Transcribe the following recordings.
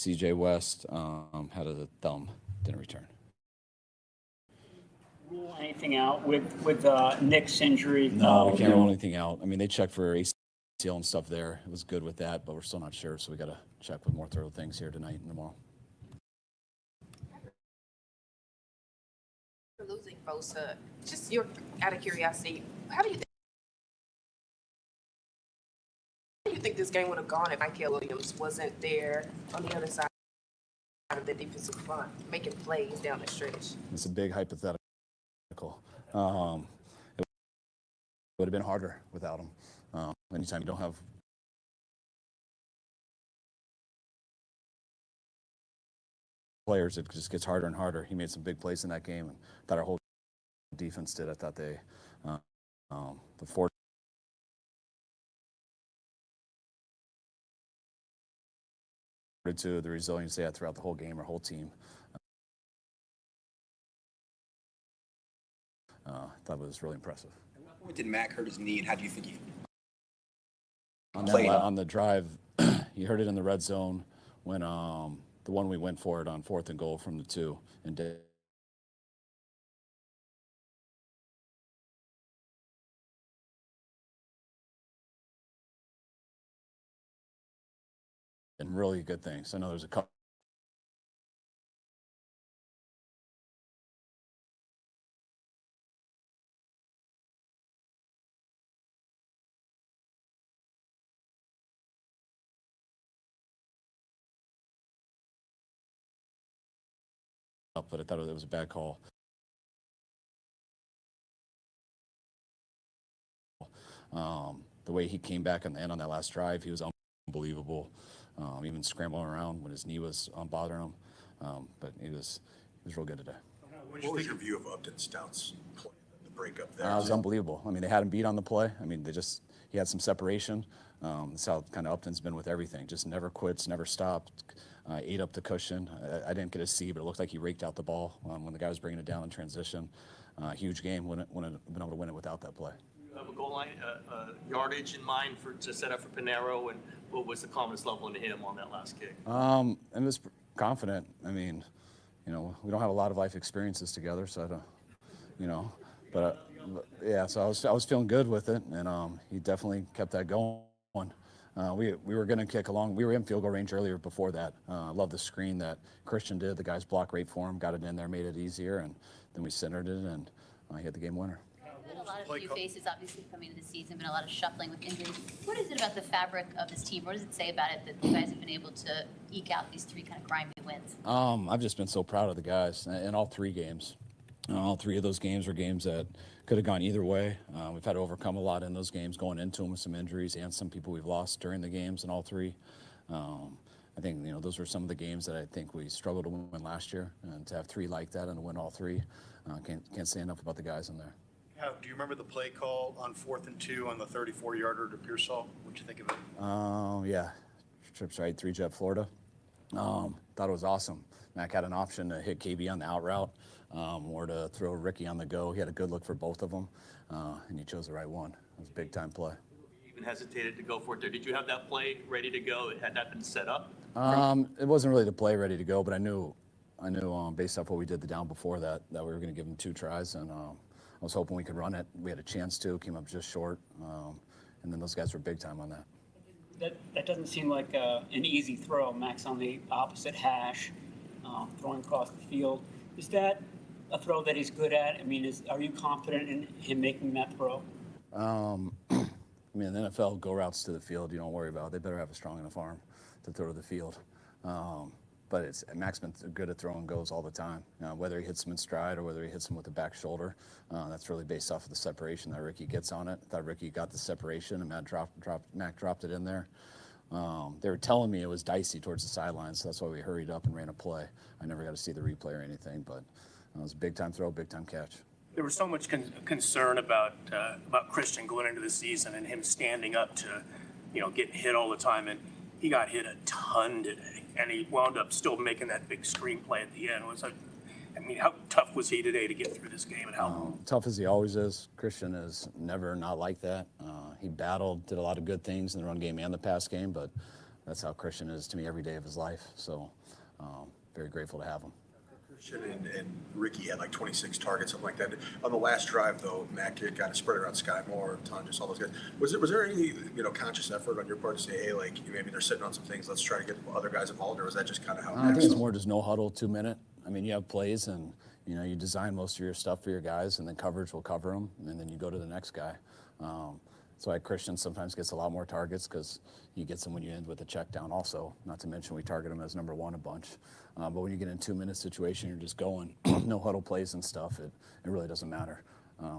C.J. West had a thumb, didn't return. Rule anything out with Nick's injury? No, we can't rule anything out. I mean, they checked for ACL and stuff there. It was good with that, but we're still not sure, so we got to check with more thorough things here tonight and tomorrow. For losing Bosa, just out of curiosity, how do you think this game would have gone if Michael Williams wasn't there on the other side of the defensive front, making plays down the stretch? It's a big hypothetical. It would have been harder without him. Anytime you don't have players, it just gets harder and harder. He made some big plays in that game, and I thought our whole defense did. I thought they, the four to the resilience they had throughout the whole game, our whole team. I thought it was really impressive. At what point did Mac hurt his knee, and how do you think he on the drive? He hurt it in the red zone when the one we went for it on 4th and goal from the 2 and did. And really good things. I know there's a couple. But I thought it was a bad call. The way he came back on the end on that last drive, he was unbelievable. Even scrambling around when his knee was bothering him. But he was real good today. What did you think your view of Upton Stout's play, the breakup there? It was unbelievable. I mean, they had him beat on the play. I mean, he had some separation. That's how kind of Upton's been with everything. Just never quits, never stopped. Ate up the cushion. I didn't get to see, but it looked like he raked out the ball when the guy was bringing it down in transition. Huge game. Wouldn't have been able to win it without that play. You have a goal line yardage in mind to set up for Pinero, and what was the confidence level into him on that last kick? I was confident. I mean, we don't have a lot of life experiences together, so I don't, but yeah. So I was feeling good with it, and he definitely kept that going. We were going to kick along. We were in field goal range earlier before that. I love the screen that Christian did. The guys blocked right for him, got it in there, made it easier, and then we centered it, and he had the game winner. A lot of new faces, obviously, coming into the season, been a lot of shuffling with injuries. What is it about the fabric of this team? What does it say about it that you guys have been able to eke out these 3 kind of grimy wins? I've just been so proud of the guys in all 3 games. All 3 of those games were games that could have gone either way. We've had to overcome a lot in those games going into them with some injuries and some people we've lost during the games in all 3. I think, those were some of the games that I think we struggled to win last year, and to have 3 like that and to win all 3, can't say enough about the guys in there. Do you remember the play call on 4th and 2 on the 34-yarder to Pearsall? What'd you think of it? Yeah, trips right, 3-jet Florida. Thought it was awesome. Mac had an option to hit KB on the out route or to throw Ricky on the go. He had a good look for both of them, and he chose the right one. It was a big-time play. You even hesitated to go for it there. Did you have that play ready to go? Had that been set up? It wasn't really the play ready to go, but I knew based off what we did the down before that we were going to give him 2 tries, and I was hoping we could run it. We had a chance to, came up just short, and then those guys were big time on that. That doesn't seem like an easy throw. Max on the opposite hash, throwing across the field. Is that a throw that he's good at? I mean, are you confident in him making that throw? I mean, in the NFL, go routes to the field, you don't worry about it. They better have a strong enough arm to throw to the field. But Mac's been good at throwing goes all the time. Whether he hits them in stride or whether he hits them with the back shoulder, that's really based off of the separation that Ricky gets on it. I thought Ricky got the separation, and Mac dropped it in there. They were telling me it was dicey towards the sidelines, so that's why we hurried up and ran a play. I never got to see the replay or anything, but it was a big-time throw, big-time catch. There was so much concern about Christian going into the season and him standing up to, getting hit all the time, and he got hit a ton today, and he wound up still making that big screenplay at the end. How tough was he today to get through this game, and how tough as he always is. Christian is never not like that. He battled, did a lot of good things in the run game and the pass game, but that's how Christian is to me every day of his life. So very grateful to have him. Christian and Ricky had like 26 targets, something like that. On the last drive, though, Mac had kind of spread around Sky Moore, Tonjes, all those guys. Was there any conscious effort on your part to say, hey, like maybe they're sitting on some things, let's try to get other guys involved, or was that just kind of how? I think it's more just no huddle, 2 minute. I mean, you have plays, and you design most of your stuff for your guys, and then coverage will cover them, and then you go to the next guy. So Christian sometimes gets a lot more targets because he gets them when you end with a check down also. Not to mention we target him as number one a bunch. But when you get in a 2 minute situation, you're just going, no huddle plays and stuff, it really doesn't matter.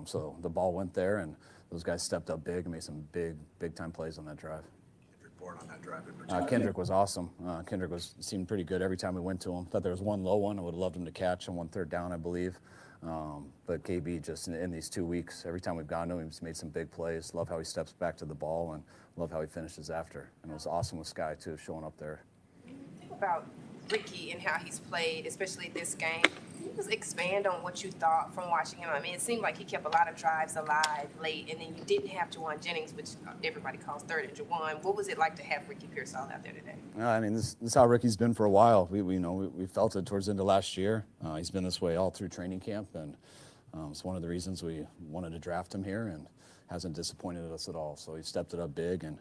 So the ball went there, and those guys stepped up big and made some big time plays on that drive. Kendrick Bourne on that drive in particular. Kendrick was awesome. Kendrick seemed pretty good every time we went to him. Thought there was one low one I would have loved him to catch on 1 3rd down, I believe. But KB just in these 2 weeks, every time we've gone to him, he's made some big plays. Love how he steps back to the ball, and love how he finishes after. And it was awesome with Sky too, showing up there. Think about Ricky and how he's played, especially this game. Can you just expand on what you thought from watching him? I mean, it seemed like he kept a lot of drives alive late, and then you didn't have Juwan Jennings, which everybody calls third and Juwan. What was it like to have Ricky Pearsall out there today? I mean, this is how Ricky's been for a while. We felt it towards the end of last year. He's been this way all through training camp, and it's one of the reasons we wanted to draft him here, and hasn't disappointed us at all. So he stepped it up big, and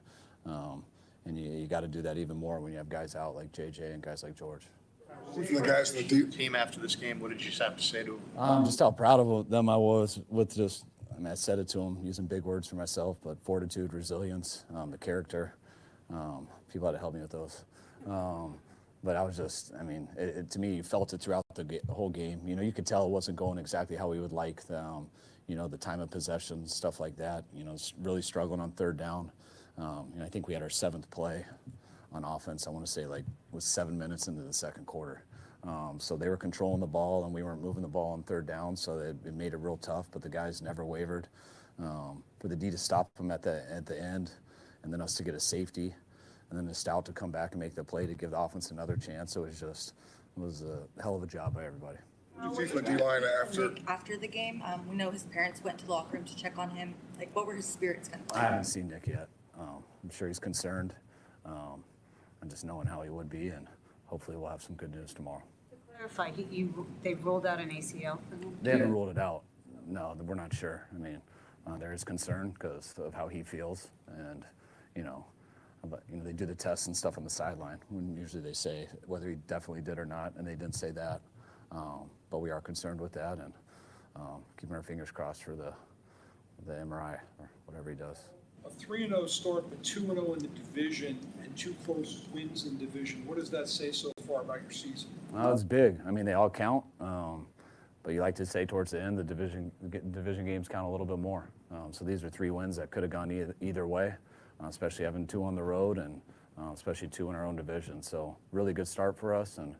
you got to do that even more when you have guys out like JJ and guys like George. From the guys in the team after this game, what did you have to say to them? Just how proud of them I was with just, I said it to them using big words for myself, but fortitude, resilience, the character. People had to help me with those. But I was just, to me, you felt it throughout the whole game. You could tell it wasn't going exactly how we would like. The time of possession, stuff like that. Really struggling on 3rd down. I think we had our 7th play on offense. I want to say was 7 minutes into the 2nd quarter. So they were controlling the ball, and we weren't moving the ball on 3rd down. So it made it real tough. But the guys never wavered. For the D to stop them at the end, and then us to get a safety, and then the Stout to come back and make the play to give the offense another chance. So it was a hell of a job by everybody. What do you think of the D-line After the game, we know his parents went to the locker room to check on him. What were his spirits kind of I like? haven't seen Nick yet. I'm sure he's concerned. And just knowing how he would be, and hopefully we'll have some good news tomorrow. To clarify, they ruled out an ACL for him? They haven't ruled it out. No, we're not sure. There is concern because of how he feels, and but they do the tests and stuff on the sideline when usually they say whether he definitely did or not, and they didn't say that. But we are concerned with that, and keeping our fingers crossed for the MRI or whatever he does. A 3-0 start, but 2-0 in the division, and 2 close wins in division. What does that say so far about your season? It's big. They all count. But you like to say towards the end, the division games count a little bit more. So these are 3 wins that could have gone either way, especially having 2 on the road, and especially 2 in our own division. So really good start for us, and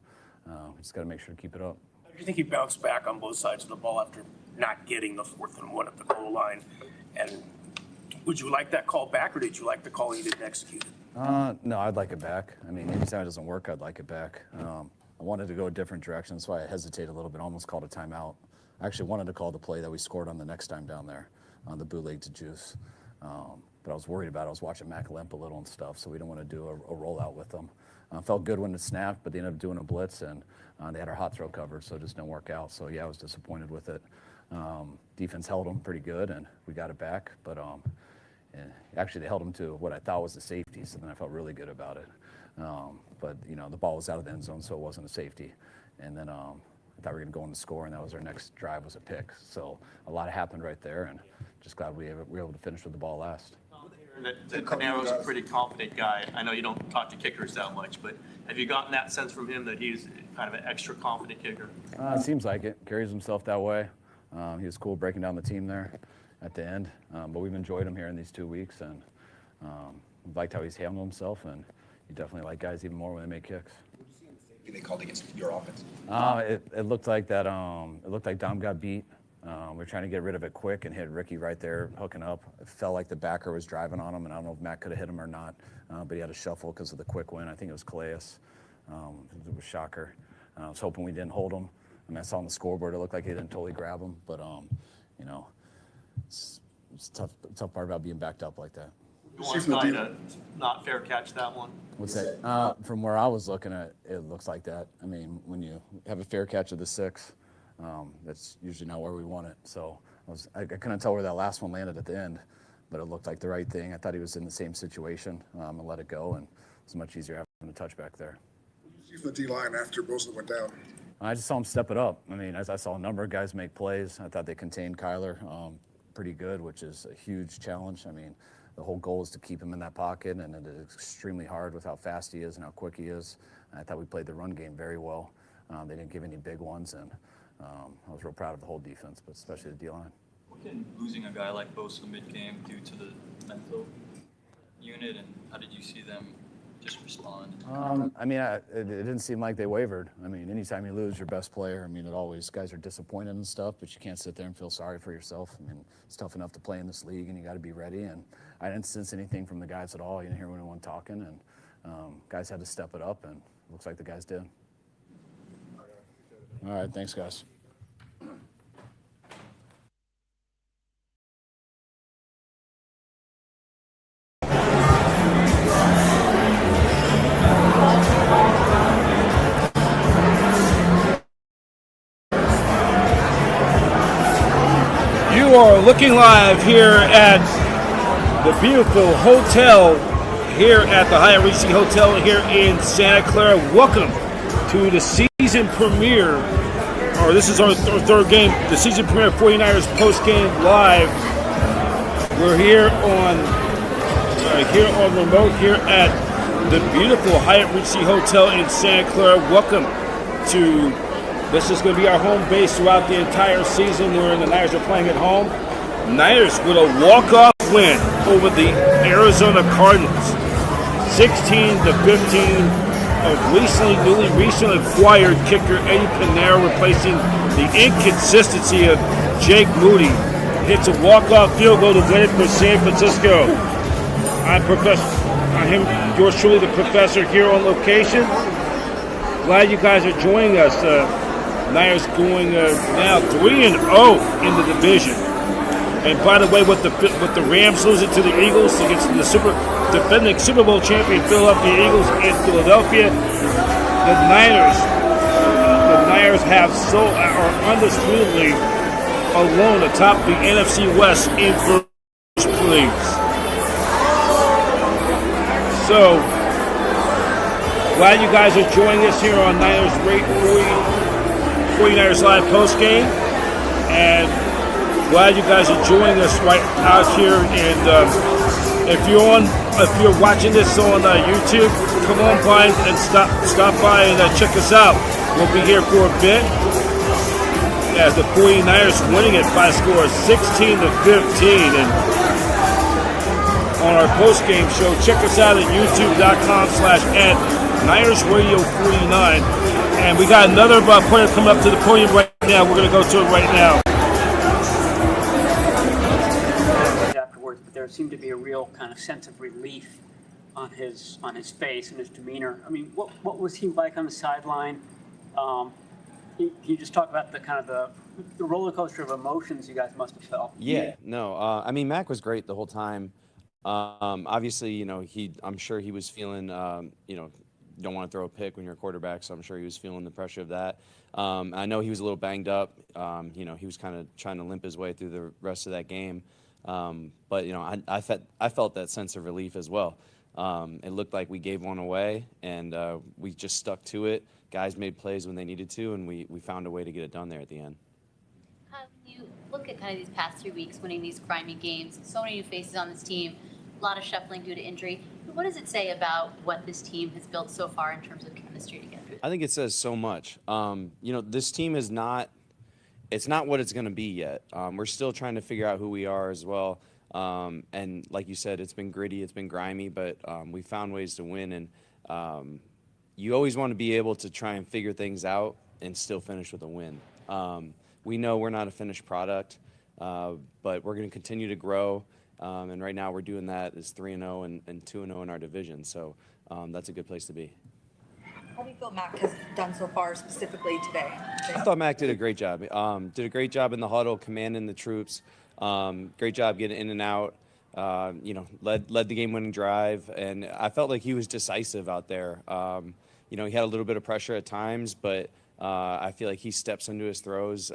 we just got to make sure to keep it up. Do you think he bounced back on both sides of the ball after not getting the 4th and 1 at the goal line? And would you like that call back, or did you like the call he didn't execute? No, I'd like it back. Anytime it doesn't work, I'd like it back. I wanted to go a different direction. That's why I hesitated a little bit, almost called a timeout. I actually wanted to call the play that we scored on the next time down there, on the bootleg to Juice. But I was worried about it. I was watching Mac limp a little and stuff, so we didn't want to do a rollout with them. Felt good when it snapped, but they ended up doing a blitz, and they had our hot throw covered, so it just didn't work out. So, yeah, I was disappointed with it. Defense held them pretty good, and we got it back. But actually, they held them to what I thought was a safety, so then I felt really good about it. But the ball was out of the end zone, so it wasn't a safety. And then I thought we were going to go on the score, and that was our next drive was a pick. So a lot happened right there, and just glad we were able to finish with the ball last. That Panero's a pretty confident guy. I know you don't talk to kickers that much, but have you gotten that sense from him that he's kind of an extra confident kicker? It seems like it. Carries himself that way. He was cool breaking down the team there at the end. But we've enjoyed him here in these 2 weeks, and liked how he's handled himself, and you definitely like guys even more when they make kicks. They called against your offense? It looked like that. It looked like Dom got beat. We were trying to get rid of it quick and hit Ricky right there, hooking up. It felt like the backer was driving on him, and I don't know if Matt could have hit him or not, but he had a shuffle because of the quick win. I think it was Calais. It was Shocker. I was hoping we didn't hold him. I saw on the scoreboard it looked like he didn't totally grab him, but it's tough part about being backed up like that. You want Sky to not fair catch that one? What's that? From where I was looking at, it looks like that. I mean, when you have a fair catch of the 6, that's usually not where we want it. So I couldn't tell where that last one landed at the end, but it looked like the right thing. I thought he was in the same situation and let it go, and it was much easier having a touchback there. What did you see from the D-line after Bosa went down? I just saw him step it up. I mean, as I saw a number of guys make plays, I thought they contained Kyler pretty good, which is a huge challenge. I mean, the whole goal is to keep him in that pocket, and it is extremely hard with how fast he is and how quick he is. And I thought we played the run game very well. They didn't give any big ones, and I was real proud of the whole defense, but especially the D-line. What can losing a guy like Bosa mid-game do to the mental unit, and how did you see them just respond? I mean, it didn't seem like they wavered. I mean, anytime you lose your best player, I mean, guys are disappointed and stuff, but you can't sit there and feel sorry for yourself. I mean, it's tough enough to play in this league, and you got to be ready. And I didn't sense anything from the guys at all. You didn't hear anyone talking, and guys had to step it up, and it looks like the guys did. All right, thanks, guys. You are looking live here at the beautiful hotel here at the Hyatt Regency Hotel here in Santa Clara. Welcome to the season premiere, or this is our third game, the season premiere of 49ers post-game live. We're here on remote here at the beautiful Hyatt Regency Hotel in Santa Clara. Welcome to this is going to be our home base throughout the entire season where the Niners are playing at home. Niners with a walk-off win over the Arizona Cardnals, 16-15 of newly recently acquired kicker Eddie Pinero, replacing the inconsistency of Jake Moody. Hits a walk-off field goal to win it for San Francisco. I'm yours truly, the professor, here on location. Glad you guys are joining us. Niners going now 3-0 in the division. And by the way, with the Rams losing to the Eagles against the defending Super Bowl champion Philadelphia Eagles in Philadelphia, the Niners are undisputedly alone atop the NFC West in first place. So glad you guys are joining us here on Niners 49ers Live postgame, and glad you guys are joining us right out here. And if you're watching this on YouTube, come on by and stop by and check us out. We'll be here for a bit as the 49ers winning it by a score of 16-15. And on our post-game show, check us out at youtube.com/@NinersRadio49. And we got another player coming up to the podium right now. We're going to go to it right now. Afterwards, but there seemed to be a real kind of sense of relief on his face and his demeanor. I mean, what was he like on the sideline? Can you just talk about the kind of the roller coaster of emotions you guys must have felt? Yeah, no, I mean, Mac was great the whole time. Obviously, I'm sure he was feeling, you don't want to throw a pick when you're a quarterback, so I'm sure he was feeling the pressure of that. I know he was a little banged up. He was kind of trying to limp his way through the rest of that game. But I felt that sense of relief as well. It looked like we gave one away, and we just stuck to it. Guys made plays when they needed to, and we found a way to get it done there at the end. When you look at kind of these past 2 weeks, winning these grimy games, so many new faces on this team, a lot of shuffling due to injury. What does it say about what this team has built so far in terms of chemistry together? I think it says so much. This team is not – it's not what it's going to be yet. We're still trying to figure out who we are as well. And like you said, it's been gritty, it's been grimy, but we found ways to win. And you always want to be able to try and figure things out and still finish with a win. We know we're not a finished product, but we're going to continue to grow. And right now we're doing that as 3-0 and 2-0 in our division. So that's a good place to be. How do you feel Mac has done so far specifically today? I thought Mac did a great job. Did a great job in the huddle, commanding the troops. Great job getting in and out. led the game-winning drive, and I felt like he was decisive out there. He had a little bit of pressure at times, but I feel like he steps into his throws,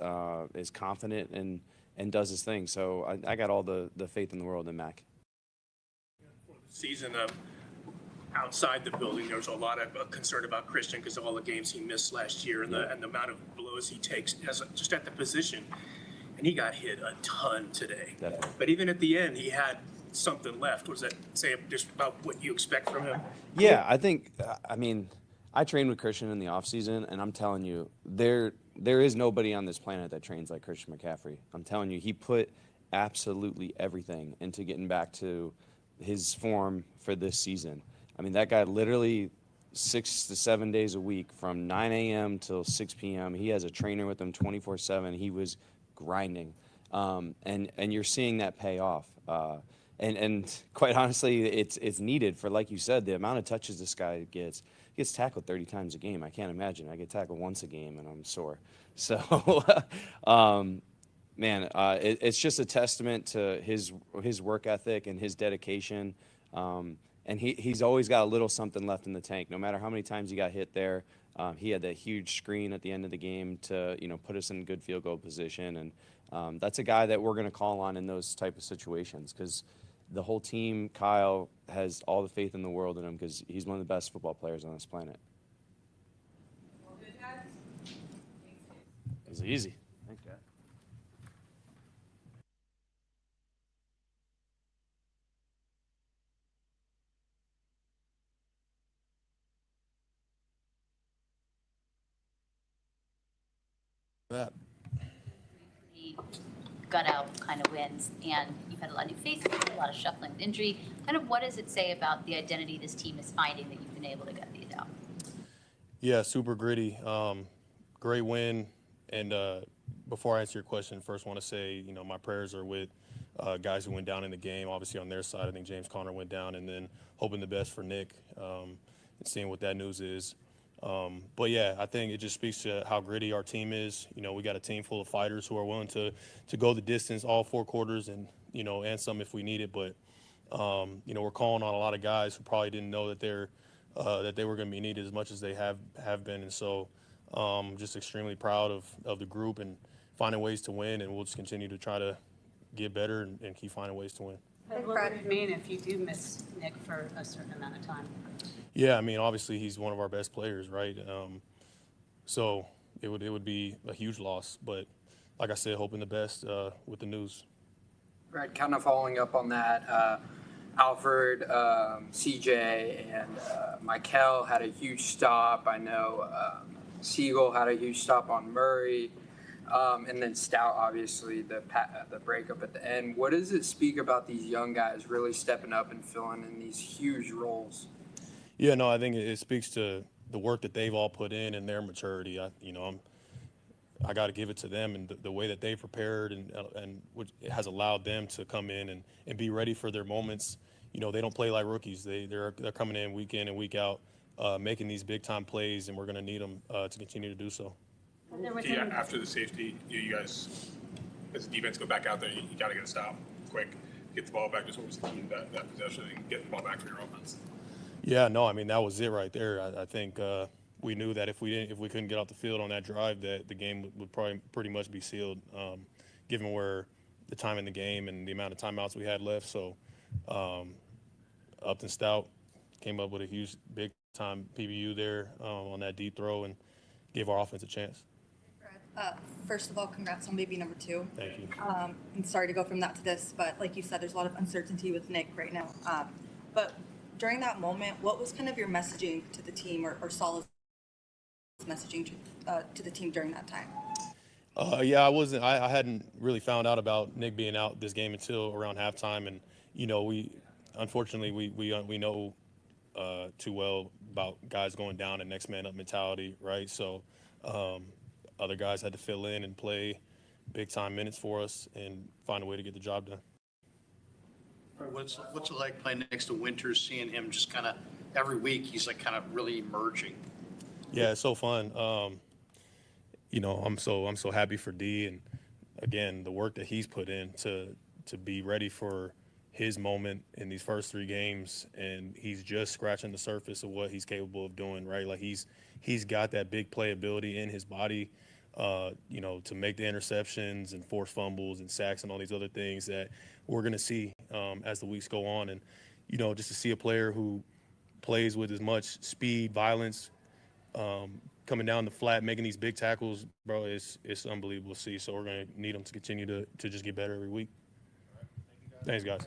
is confident, and does his thing. So I got all the faith in the world in Mac. Season outside the building, there was a lot of concern about Christian because of all the games he missed last year and the amount of blows he takes just at the position. And he got hit a ton today. Definitely. But even at the end, he had something left. What does that say just about what you expect from him? Yeah, I think, I trained with Christian in the offseason, and I'm telling you, there is nobody on this planet that trains like Christian McCaffrey. I'm telling you, he put absolutely everything into getting back to his form for this season. I mean, that guy literally 6 to 7 days a week from 9 a.m. till 6 p.m. He has a trainer with him 24/7. He was grinding, and you're seeing that pay off. And quite honestly, it's needed for, like you said, the amount of touches this guy gets. He gets tackled 30 times a game. I can't imagine. I get tackled once a game and I'm sore. So, it's just a testament to his work ethic and his dedication. And he's always got a little something left in the tank. No matter how many times he got hit there, he had that huge screen at the end of the game to put us in good field goal position. And that's a guy that we're going to call on in those type of situations because the whole team, Kyle, has all the faith in the world in him because he's one of the best football players on this planet. It was easy. Thanks, guys. That. Gut out kind of wins, and you've had a lot of new faces, a lot of shuffling with injury. Kind of what does it say about the identity this team is finding that you've been able to get these out? Yeah, super gritty. Great win. And before I answer your question, first want to say, my prayers are with guys who went down in the game. Obviously on their side, I think James Conner went down, and then hoping the best for Nick and seeing what that news is. But yeah, I think it just speaks to how gritty our team is. We got a team full of fighters who are willing to go the distance all 4 quarters and some if we need it. But we're calling on a lot of guys who probably didn't know that they were going to be needed as much as they have been. And so just extremely proud of the group and finding ways to win. And we'll just continue to try to get better and keep finding ways to win. What would it mean if you do miss Nick for a certain amount of time? Yeah, obviously he's one of our best players, right? So it would be a huge loss. But like I said, hoping the best with the news. Right, kind of following up on that, Alfred, CJ, and Michael had a huge stop. I know Siegel had a huge stop on Murray. And then Stout, obviously, the breakup at the end. What does it speak about these young guys really stepping up and filling in these huge roles? Yeah, no, I think it speaks to the work that they've all put in and their maturity. I got to give it to them and the way that they prepared and which has allowed them to come in and be ready for their moments. They don't play like rookies. They're coming in and week out, making these big time plays, and we're going to need them to continue to do so. Yeah, after the safety, you guys, as a defense, go back out there. You got to get a stop quick, get the ball back. Just what was the key to that possession and get the ball back for your offense? Yeah, no, that was it right there. I think we knew that if we couldn't get off the field on that drive, that the game would probably pretty much be sealed, given where the time in the game and the amount of timeouts we had left. So Upton Stout came up with a huge, big time PBU there on that deep throw and gave our offense a chance. First of all, congrats on baby number 2. Thank you. And sorry to go from that to this, but like you said, there's a lot of uncertainty with Nick right now. But during that moment, what was kind of your messaging to the team or Salah's messaging to the team during that time? Yeah, I hadn't really found out about Nick being out this game until around halftime. And, unfortunately, we know too well about guys going down and next man up mentality, right? So other guys had to fill in and play big time minutes for us and find a way to get the job done. What's it like playing next to Winters, seeing him just kind of every week he's like kind of really emerging? Yeah, it's so fun. I'm so happy for D, and again the work that he's put in to be ready for his moment in these first 3 games, and he's just scratching the surface of what he's capable of doing, right? Like he's got that big playability in his body, to make the interceptions and force fumbles and sacks and all these other things that we're going to see as the weeks go on. And, just to see a player who plays with as much speed, violence, coming down the flat, making these big tackles, bro, it's unbelievable to see. So we're going to need him to continue to just get better every week. Thanks, guys.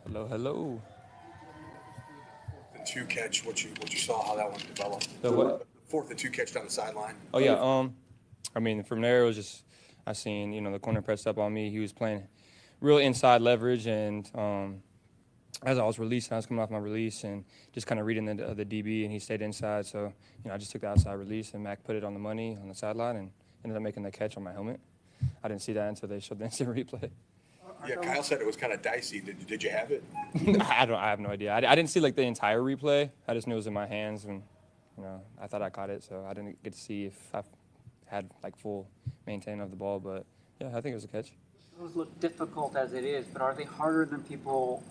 Hello. The 2 catch, what you saw, how that one developed. The what? 4th and 2 catch down the sideline. Oh yeah. I mean, from there it was just I seen the corner pressed up on me. He was playing real inside leverage, and as I was releasing, I was coming off my release and just kind of reading the DB, and he stayed inside. So I just took the outside release, and Mac put it on the money on the sideline, and ended up making the catch on my helmet. I didn't see that until they showed the instant replay. Yeah, Kyle said it was kind of dicey. Did you have it? I have no idea. I didn't see like the entire replay. I just knew it was in my hands, and I thought I caught it, so I didn't get to see if I had like full maintain of the ball. But yeah, I think it was a catch. Those look difficult as it is, but are they harder than people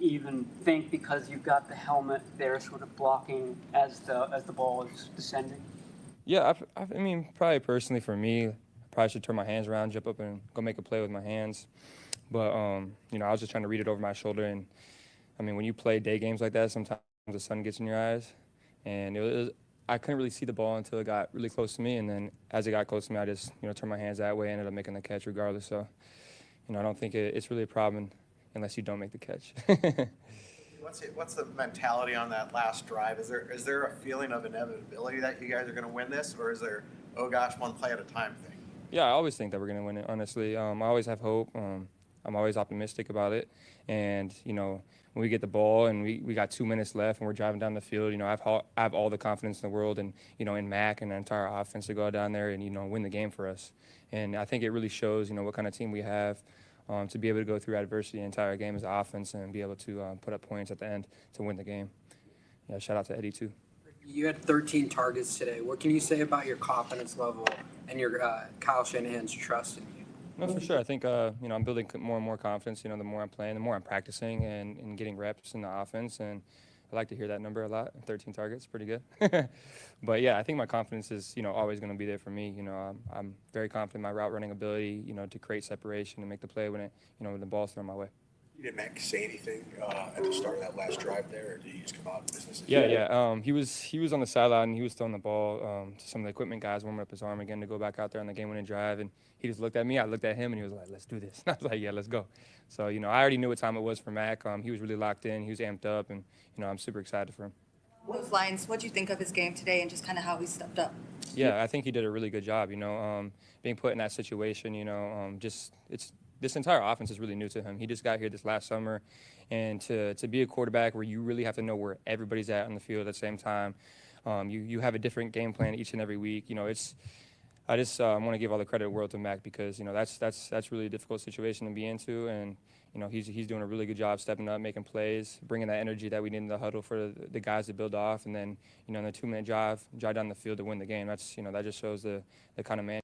even think because you've got the helmet there sort of blocking as the ball is descending? Yeah, I mean, probably personally for me, I probably should turn my hands around, jump up, and go make a play with my hands. But, I was just trying to read it over my shoulder. And, I mean, when you play day games like that, sometimes the sun gets in your eyes. And I couldn't really see the ball until it got really close to me. And then as it got close to me, I just, turned my hands that way and ended up making the catch regardless. So, I don't think it's really a problem unless you don't make the catch. What's the mentality on that last drive? Is there a feeling of inevitability that you guys are going to win this, or is there, oh gosh, one play at a time thing? Yeah, I always think that we're going to win it, honestly. I always have hope. I'm always optimistic about it. And, when we get the ball and we got 2 minutes left and we're driving down the field, I have all the confidence in the world and, in Mac and the entire offense to go down there and, win the game for us. And I think it really shows, what kind of team we have to be able to go through adversity the entire game as an offense and be able to put up points at the end to win the game. Yeah, shout out to Eddie, too. You had 13 targets today. What can you say about your confidence level and your Kyle Shanahan's trust in you? No, for sure. I think, I'm building more and more confidence. The more I'm playing, the more I'm practicing and getting reps in the offense. And I like to hear that number a lot. 13 targets, pretty good. But, yeah, I think my confidence is, always going to be there for me. I'm very confident in my route running ability, to create separation and make the play when when the ball's thrown my way. Did Mac say anything at the start of that last drive there, or did he just come out and business? Yeah. He was on the sideline and he was throwing the ball to some of the equipment guys, warming up his arm again to go back out there on the game-winning drive. And he just looked at me. I looked at him, and he was like, "Let's do this." And I was like, "Yeah, let's go." So I already knew what time it was for Mac. He was really locked in. He was amped up, and I'm super excited for him. Those lines, what do you think of his game today and just kind of how he stepped up? Yeah, I think he did a really good job. Being put in that situation. This entire offense is really new to him. He just got here this last summer, and to be a quarterback where you really have to know where everybody's at on the field at the same time, you have a different game plan each and every week. I just want to give all the credit in the world to Mac because that's really a difficult situation to be into, and he's doing a really good job stepping up, making plays, bringing that energy that we need in the huddle for the guys to build off, and then in the 2-minute drive down the field to win the game. That's that just shows the kind of man.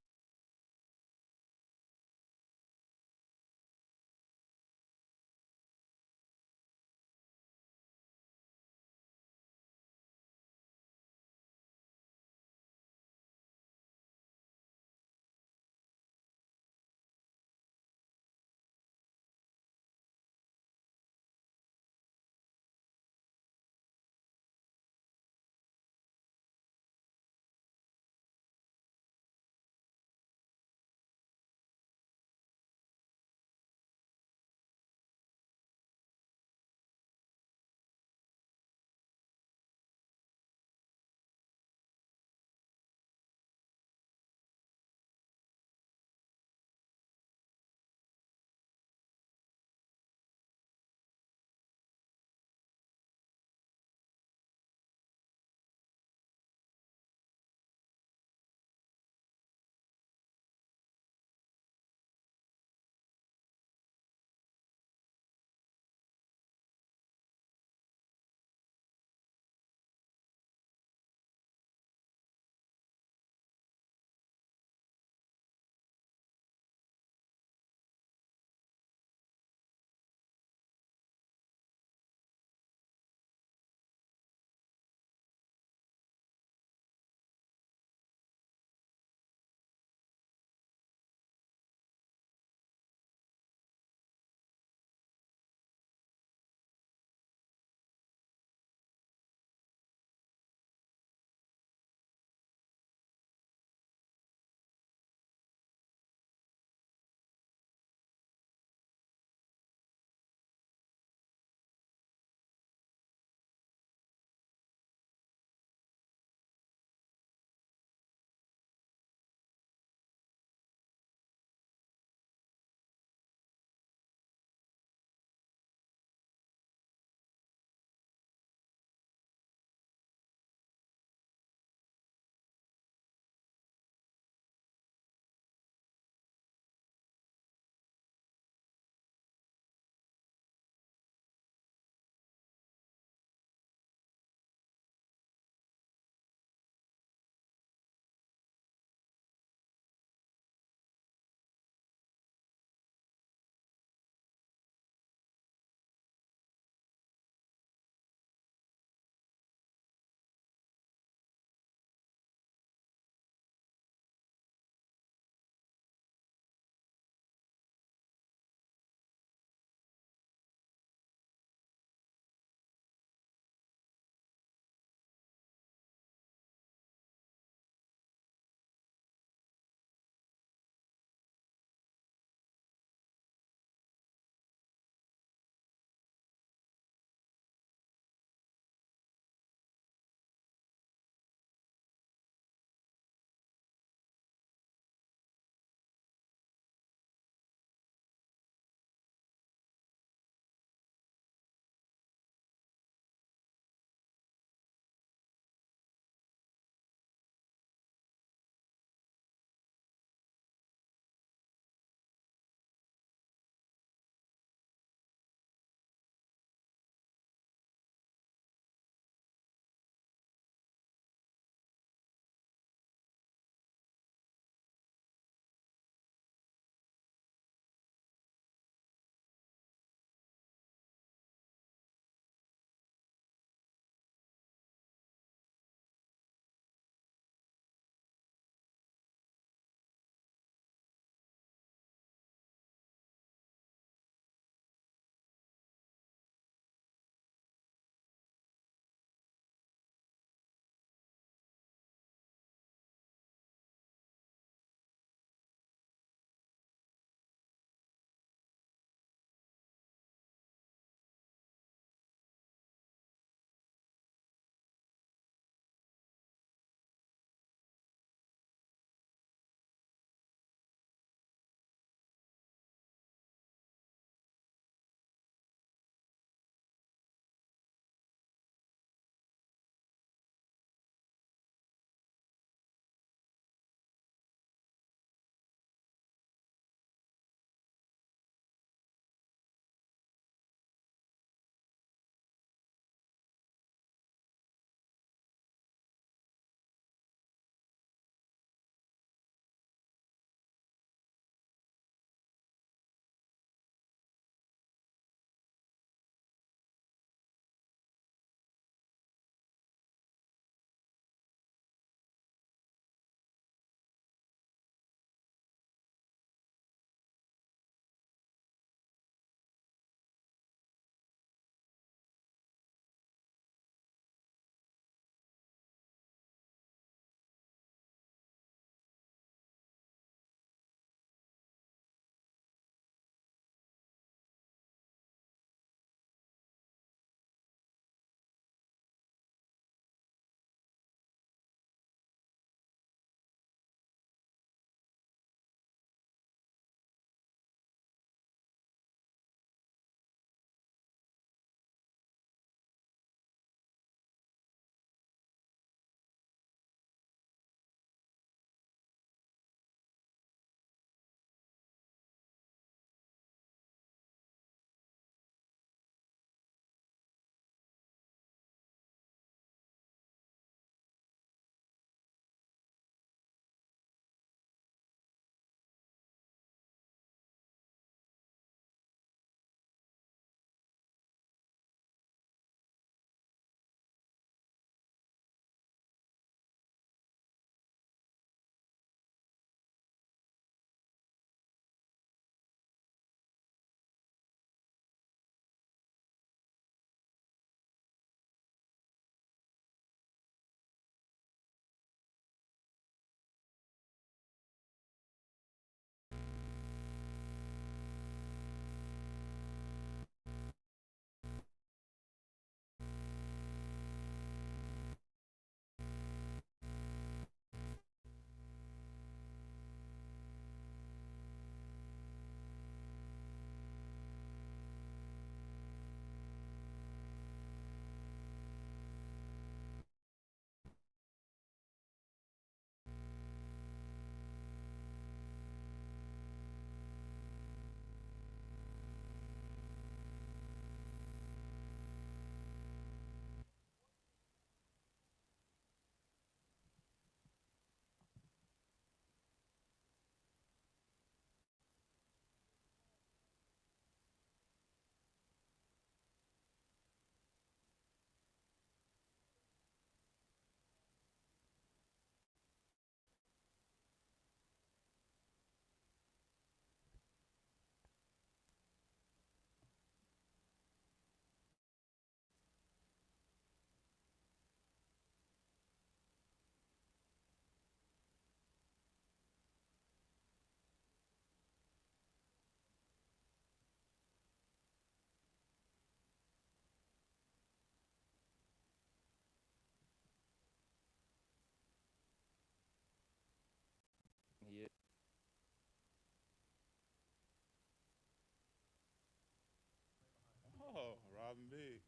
big.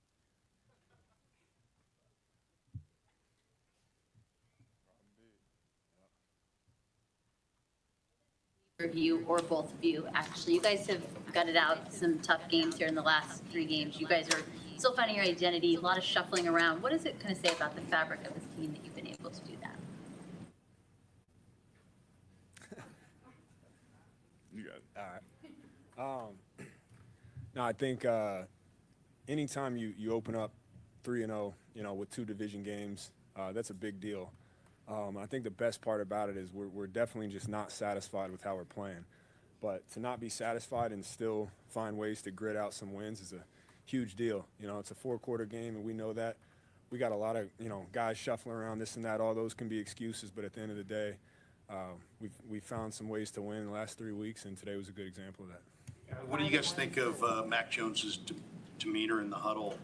For you or both of you, actually, you guys have gutted out some tough games here in the last 3 games. You guys are still finding your identity, a lot of shuffling around. What does it kind of say about the fabric of this team that you've been able to do that? You got it. All right. No, I think anytime you open up 3-0, with 2 division games, that's a big deal. I think the best part about it is we're definitely just not satisfied with how we're playing. But to not be satisfied and still find ways to grit out some wins is a huge deal. It's a 4-quarter game, and we know that. We got a lot of, guys shuffling around, this and that. All those can be excuses, but at the end of the day, we found some ways to win in the last 3 weeks, and today was a good example of that. What do you guys think of Mac Jones's demeanor in the huddle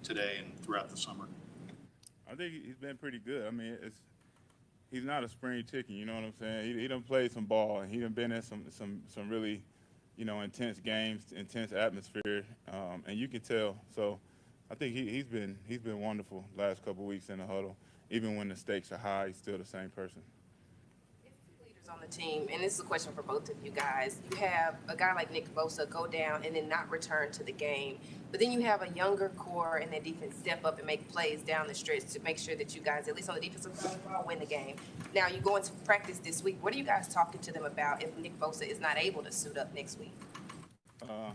today and throughout the summer? I think he's been pretty good. I mean, he's not a spring chicken, you know what I'm saying? He done played some ball, and he done been in some really, intense games, intense atmosphere, and you can tell. So I think he's been wonderful the last couple of weeks in the huddle. Even when the stakes are high, he's still the same person. On the team, and this is a question for both of you guys. You have a guy like Nick Bosa go down and then not return to the game, but then you have a younger core and that defense step up and make plays down the stretch to make sure that you guys, at least on the defensive side of the ball, win the game. Now you go into practice this week. What are you guys talking to them about if Nick Bosa is not able to suit up next week? I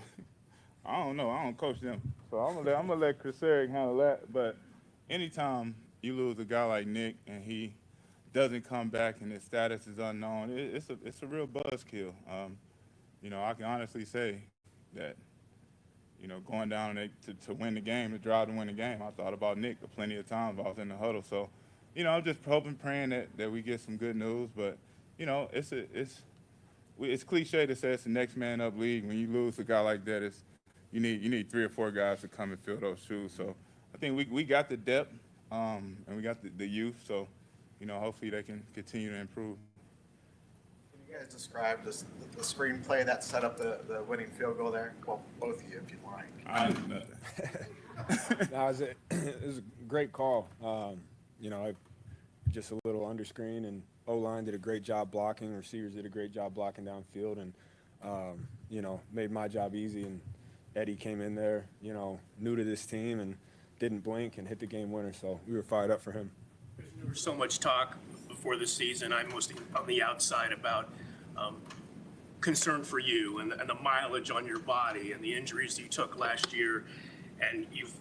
don't know. I don't coach them, so I'm gonna let Chris Eric handle that. But anytime you lose a guy like Nick and he doesn't come back and his status is unknown, it's a real buzzkill. I can honestly say that, going down to win the game, to drive to win the game, I thought about Nick plenty of times while I was in the huddle. So, I'm just hoping, praying that we get some good news. But, it's cliche to say it's the next man up league. When you lose a guy like that, you need 3 or 4 guys to come and fill those shoes. So I think we got the depth and we got the youth. So, hopefully they can continue to improve. Can you guys describe the screenplay that set up the winning field goal there? Well, both of you, if you'd like. I didn't know that. It was a great call. Just a little under screen, and O-line did a great job blocking. Receivers did a great job blocking downfield, and made my job easy. And Eddie came in there, new to this team, and didn't blink and hit the game winner. So we were fired up for him. There was so much talk before the season, I'm mostly on the outside, about concern for you and the mileage on your body and the injuries you took last year. And you've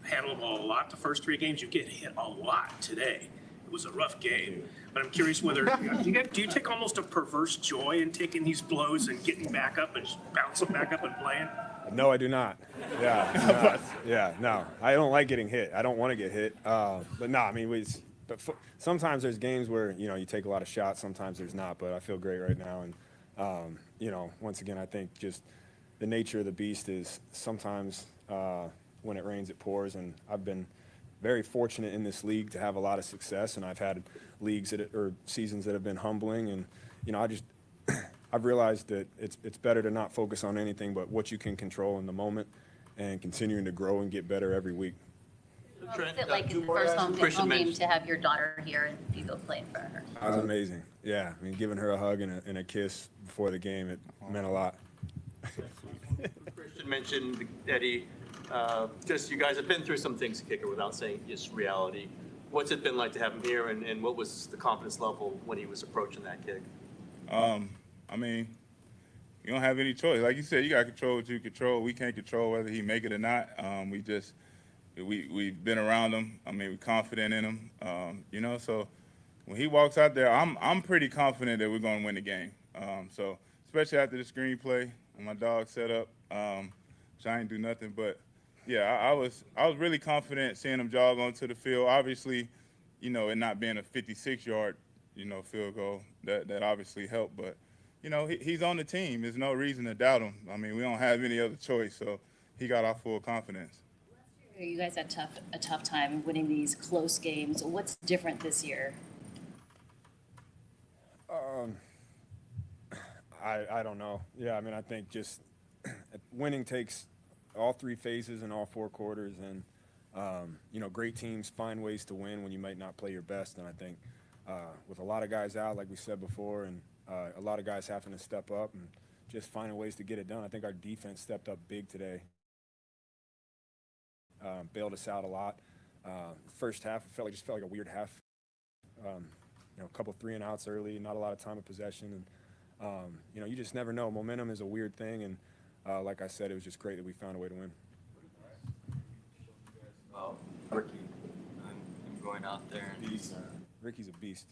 handled a lot the first 3 games. You get hit a lot today. It was a rough game. But I'm curious whether, do you take almost a perverse joy in taking these blows and getting back up and bouncing back up and playing? No, I do not. No. I don't like getting hit. I don't want to get hit. But no, I mean, sometimes there's games where, you take a lot of shots. Sometimes there's not. But I feel great right now. And, once again, I think just the nature of the beast is sometimes when it rains, it pours. And I've been very fortunate in this league to have a lot of success. And I've had leagues or seasons that have been humbling. And, I've realized that it's better to not focus on anything but what you can control in the moment and continuing to grow and get better every week. What was it like in the first home game to have your daughter here and you go play in front of her? That was amazing. Yeah, I mean, giving her a hug and a kiss before the game, it meant a lot. Christian mentioned, Eddie, just you guys have been through some things, kicker, without saying just reality. What's it been like to have him here, and what was the confidence level when he was approaching that kick? I mean, you don't have any choice. Like you said, you got to control what you control. We can't control whether he make it or not. We've been around him. I mean, we're confident in him. So when he walks out there, I'm pretty confident that we're going to win the game. So especially after the screenplay and my dog set up, which I ain't do nothing. But yeah, I was really confident seeing him jog onto the field. Obviously, it not being a 56-yard, field goal that obviously helped. But he's on the team. There's no reason to doubt him. I mean, we don't have any other choice. So he got our full confidence. You guys had a tough time winning these close games. What's different this year? I don't know. Yeah, I mean, I think just winning takes all three phases and all four quarters. And, great teams find ways to win when you might not play your best. And I think with a lot of guys out, like we said before, and a lot of guys having to step up and just finding ways to get it done, I think our defense stepped up big today. Bailed us out a lot. First half, it felt like a weird half. A couple 3-and-outs early, not a lot of time of possession. And, you just never know. Momentum is a weird thing. And like I said, it was just great that we found a way to win. Ricky and going out there. Ricky's a beast.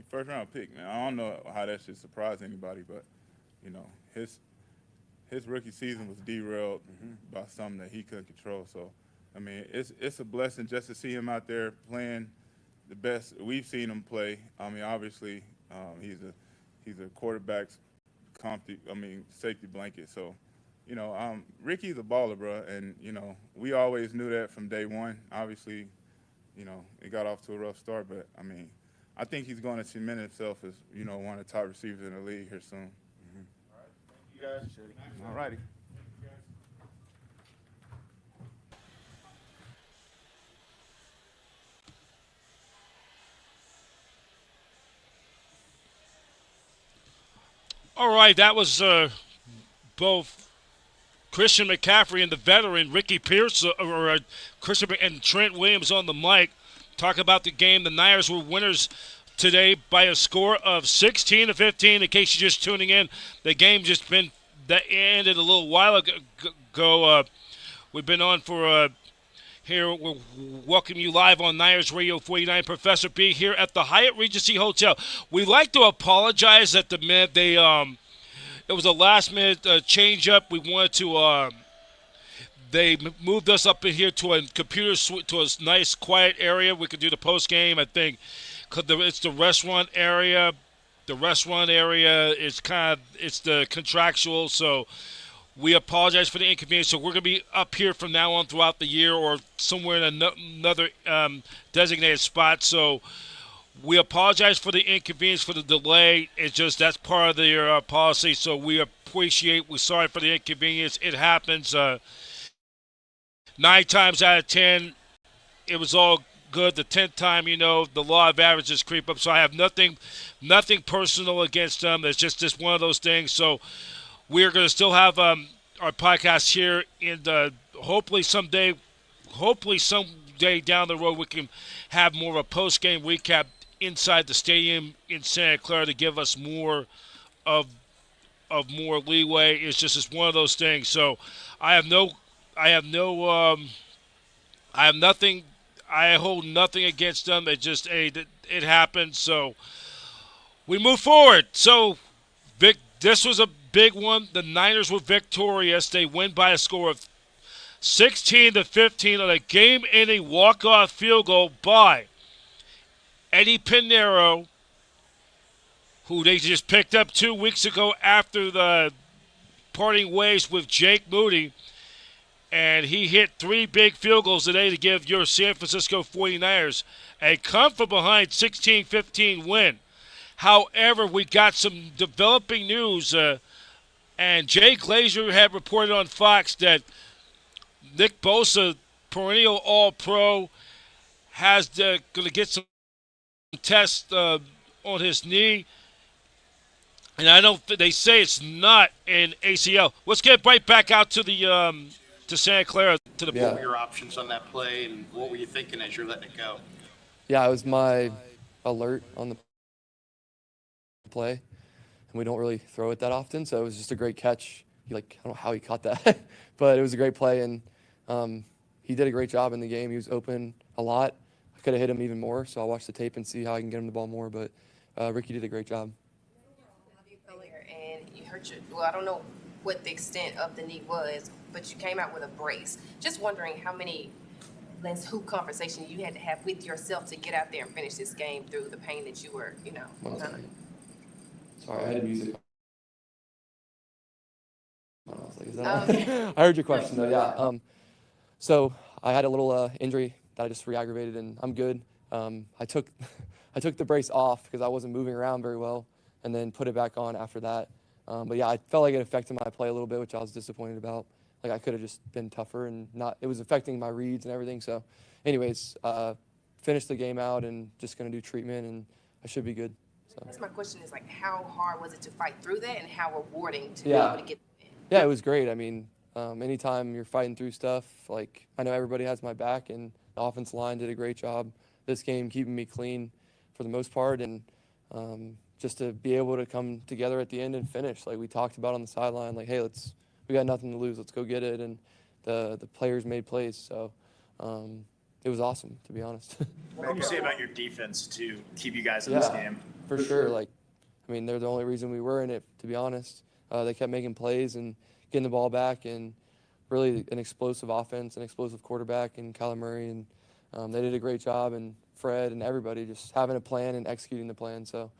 First round pick, man. I don't know how that should surprise anybody, but his rookie season was derailed by something that he couldn't control. So, I mean, it's a blessing just to see him out there playing the best we've seen him play. I mean, obviously, he's a quarterback's safety blanket. So, Ricky's a baller, bro, and we always knew that from day one. Obviously, it got off to a rough start, but I mean, I think he's going to cement himself as one of the top receivers in the league here soon. All right, thank you guys. All righty. All right, that was both Christian McCaffrey and the veteran Ricky Pierce, Christian and Trent Williams on the mic. Talk about the game. The Niners were winners today by a score of 16-15. In case you're just tuning in, the game that ended a little while ago. We've been on for here. We'll welcome you live on Niners Radio 49. Professor B here at the Hyatt Regency Hotel. We'd like to apologize at the minute it was a last-minute change-up. We wanted to. They moved us up in here to a computer suite, to a nice, quiet area. We could do the post game. I think it's the restaurant area. The restaurant area is it's the contractual. So we apologize for the inconvenience. So we're going to be up here from now on throughout the year, or somewhere in another designated spot. So we apologize for the inconvenience, for the delay. It's just that's part of their policy. So we're sorry for the inconvenience. It happens. 9 times out of 10, it was all good. The 10th time, the law of averages creep up. So I have nothing personal against them. It's just one of those things. So we're going to still have our podcast here, and hopefully someday down the road we can have more of a post-game recap inside the stadium in Santa Clara to give us more of more leeway. It's one of those things. So I hold nothing against them. It happened. So we move forward. So this was a big one. The Niners were victorious. They win by a score of 16-15 on a game-ending walk-off field goal by Eddie Pinheiro, who they just picked up 2 weeks ago after the parting ways with Jake Moody. And he hit 3 big field goals today to give your San Francisco 49ers a come-from-behind 16-15 win. However, we got some developing news, and Jay Glazer had reported on Fox that Nick Bosa, perennial All-Pro, has going to get some tests on his knee. And they say it's not an ACL. Let's get right back out to the to Santa Clara, to the What were your options on that play, and what were you thinking as you're letting it go? Yeah, it was my alert on the play, and we don't really throw it that often, so it was just a great catch. I don't know how he caught that, but it was a great play, and he did a great job in the game. He was open a lot. I could have hit him even more, so I'll watch the tape and see how I can get him the ball more, but Ricky did a great job. And you hurt I don't know what the extent of the knee was, but you came out with a brace. Just wondering how many less hoop conversations you had to have with yourself to get out there and finish this game through the pain that you were, Sorry, I had music. I was like, is that I heard your question though, yeah. So I had a little injury that I just re-aggravated, and I'm good. I took the brace off because I wasn't moving around very well, and then put it back on after that. But yeah, I felt like it affected my play a little bit, which I was disappointed about. Like I could have just been tougher and not. It was affecting my reads and everything. So, anyways, finished the game out and just gonna do treatment, and I should be good. So. That's my question is like, how hard was it to fight through that, and how rewarding to be Yeah. able to get the win? Yeah, it was great. I mean, anytime you're fighting through stuff, like I know everybody has my back, and the offensive line did a great job this game keeping me clean for the most part, and just to be able to come together at the end and finish like we talked about on the sideline, like, hey, we got nothing to lose, let's go get it, and the players made plays, so it was awesome, to be honest. What can you say about your defense to keep you guys in this game? For sure. Like, I mean, they're the only reason we were in it, to be honest. They kept making plays and getting the ball back, and really an explosive offense, an explosive quarterback, and Kyler Murray, and they did a great job, and Fred and everybody just having a plan and executing the plan. So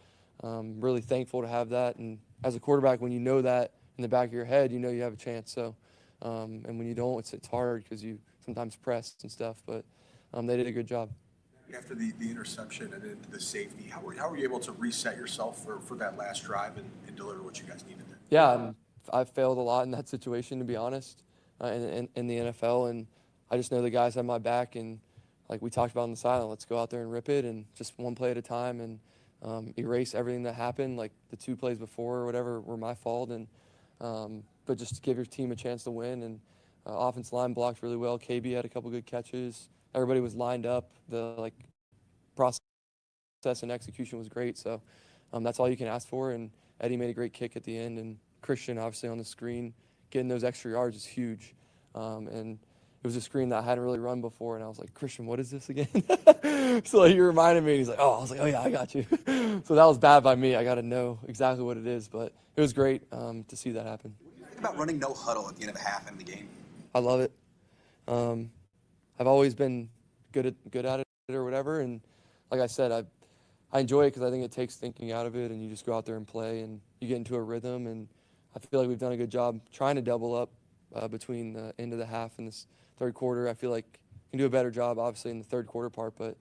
really thankful to have that. And as a quarterback, when you know that in the back of your head, you know you have a chance. So and when you don't, it's hard because you sometimes press and stuff. But they did a good job. After the interception and into the safety, how were you able to reset yourself for that last drive and deliver what you guys needed there? Yeah, I failed a lot in that situation, to be honest, in the NFL. And I just know the guys have my back. And like we talked about on the sideline, let's go out there and rip it, and just one play at a time, and erase everything that happened, like the 2 plays before or whatever were my fault. And but just to give your team a chance to win. And offensive line blocked really well. KB had a couple good catches. Everybody was lined up. The process and execution was great. So that's all you can ask for. And Eddie made a great kick at the end. And Christian, obviously, on the screen, getting those extra yards is huge. And it was a screen that I hadn't really run before. And I was like, Christian, what is this again? So he reminded me. And he's like, oh, I was like, oh, yeah, I got you. So that was bad by me. I got to know exactly what it is. But it was great to see that happen. What do you think about running no huddle at the end of a half in the game? I love it. I've always been good at it or whatever, and like I said, I enjoy it because I think it takes thinking out of it, and you just go out there and play, and you get into a rhythm. And I feel like we've done a good job trying to double up between the end of the half and this third quarter. I feel like we can do a better job, obviously, in the third quarter part, but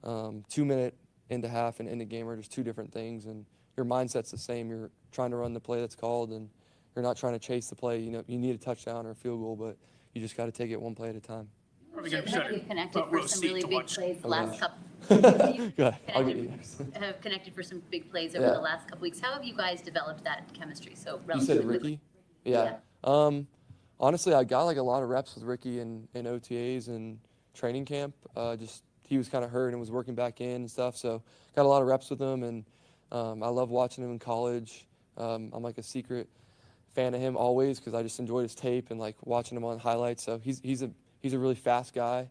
2-minute into half and into game are just two different things, and your mindset's the same. You're trying to run the play that's called, and you're not trying to chase the play. You know, you need a touchtouchdown or a field goal, but you just got to take it one play at a time. Probably You've got to connected for some really big plays the last couple. Go ahead. I'll get you. Have connected for some big plays over the last couple weeks. How have you guys developed that chemistry so You relatively said quickly? Ricky? Yeah. Honestly, I got like a lot of reps with Ricky in OTAs and training camp. Just he was kind of hurt and was working back in and stuff, so got a lot of reps with him. And I love watching him in college. I'm like a secret fan of him always because I just enjoyed his tape and like watching him on highlights. So he's a really fast guy.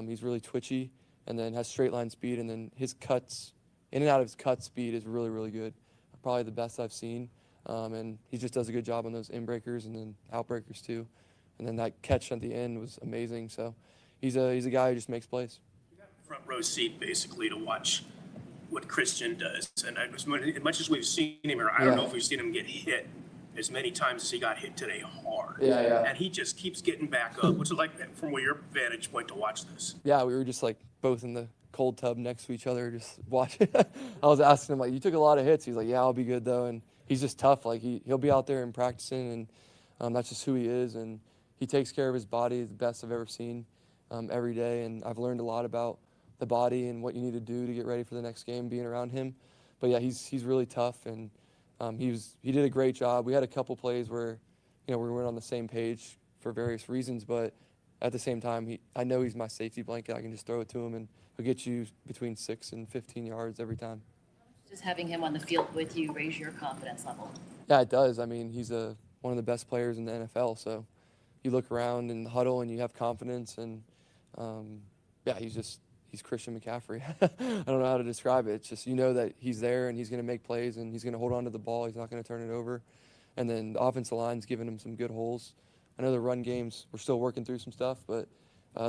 He's really twitchy and then has straight line speed, and then his cuts, in and out of his cut speed is really, really good. Probably the best I've seen. And he just does a good job on those in-breakers and then out-breakers too. And then that catch at the end was amazing. So he's a guy who just makes plays. Front row seat basically to watch what Christian does. And as much as we've seen him, or I don't know if we've seen him get hit as many times as he got hit today hard. And he just keeps getting back up. What's it like from where your vantage point to watch this? Yeah, we were just like both in the cold tub next to each other, just watching. I was asking him, like, you took a lot of hits. He's like, yeah, I'll be good though. And he's just tough. Like he'll be out there and practicing, and that's just who he is. And he takes care of his body the best I've ever seen every day. And I've learned a lot about the body and what you need to do to get ready for the next game, being around him. But yeah, he's really tough, and he did a great job. We had a couple plays where, we weren't on the same page for various reasons, but at the same time, I know he's my safety blanket. I can just throw it to him, and he'll get you between 6 and 15 yards every time. Just having him on the field with you raise your confidence level? Yeah, it does. I mean, he's one of the best players in the NFL, so you look around in the huddle and you have confidence, and he's Christian McCaffrey. I don't know how to describe it. It's just that he's there and he's going to make plays and he's going to hold on to the ball. He's not going to turn it over. And then the offensive line's giving him some good holes. I know the run games, we're still working through some stuff, but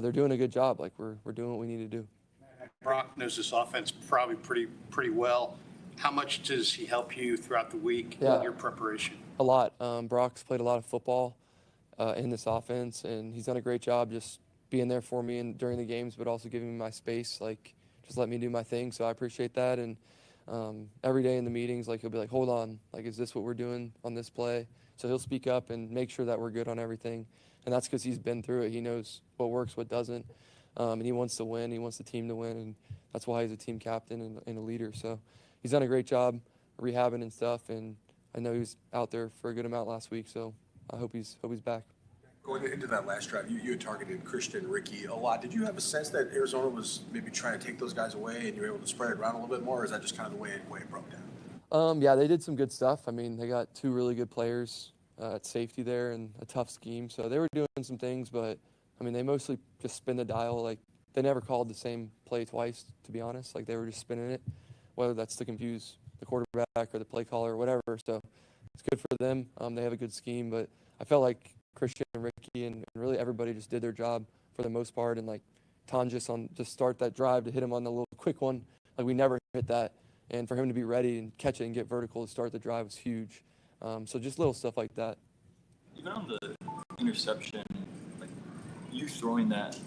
they're doing a good job. Like we're doing what we need to do. Brock knows this offense probably pretty well. How much does he help you throughout the week in your preparation? A lot. Brock's played a lot of football in this offense, and he's done a great job just being there for me and during the games, but also giving me my space, like just let me do my thing. So I appreciate that. And Every day in the meetings, like he'll be like, hold on, like, is this what we're doing on this play? So he'll speak up and make sure that we're good on everything. And that's because he's been through it. He knows what works, what doesn't. And he wants to win. He wants the team to win. And that's why he's a team captain and a leader. So he's done a great job rehabbing and stuff. And I know he was out there for a good amount last week. So I hope he's back. Going into that last drive, you had targeted Christian, Ricky a lot. Did you have a sense that Arizona was maybe trying to take those guys away and you were able to spread it around a little bit more, or is that just kind of the way it broke down? Yeah, they did some good stuff. I mean, they got two really good players at safety there and a tough scheme. So they were doing some things, but I mean, they mostly just spin the dial. Like, they never called the same play twice, to be honest. Like, they were just spinning it, whether that's to confuse the quarterback or the play caller or whatever. So it's good for them. They have a good scheme, but I felt like Christian and Ricky and really everybody just did their job for the most part. And like Ton just start that drive to hit him on the little quick one. Like, we never hit that. And for him to be ready and catch it and get vertical to start the drive was huge. So just little stuff like that. Even on the interception, like you throwing that,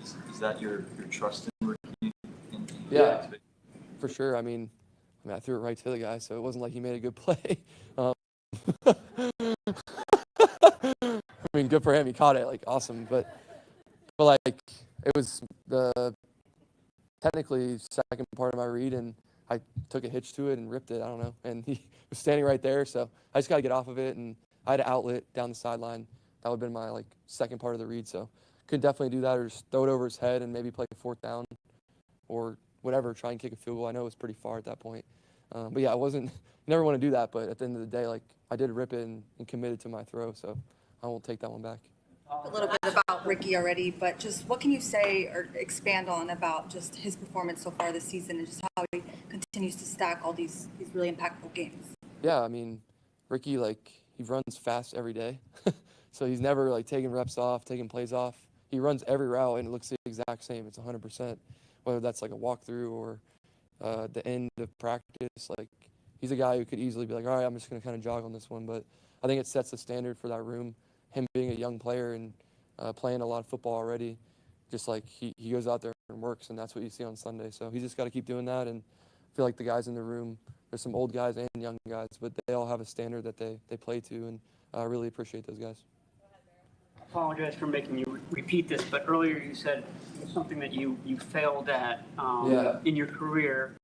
is that your trust in Ricky? Yeah, for sure. I mean, I threw it right to the guy, so it wasn't like he made a good play. I mean, good for him. He caught it, like, awesome. But like, it was the technically second part of my read, and I took a hitch to it and ripped it. I don't know. And he was standing right there, so I just got to get off of it. And I had an outlet down the sideline. That would have been my, like, second part of the read. So could definitely do that, or just throw it over his head and maybe play a fourth down or whatever, try and kick a field goal. I know it was pretty far at that point. But yeah, never want to do that. But at the end of the day, like, I did rip it and committed to my throw, so I won't take that one back. A little bit about Ricky already, but just what can you say or expand on about just his performance so far this season and just how he continues to stack all these really impactful games? Yeah, I mean, Ricky, like, he runs fast every day. So he's never, like, taking reps off, taking plays off. He runs every route, and it looks the exact same. It's 100%, whether that's, like, a walkthrough or the end of practice. Like, he's a guy who could easily be like, all right, I'm just going to kind of jog on this one. But I think it sets the standard for that room. Him being a young player and playing a lot of football already, just like he goes out there and works, and that's what you see on Sunday. So he's just got to keep doing that. And I feel like the guys in the room, there's some old guys and young guys, but they all have a standard that they play to, and I really appreciate those guys. I apologize for making you repeat this, but earlier you said it was something that you failed at in your career.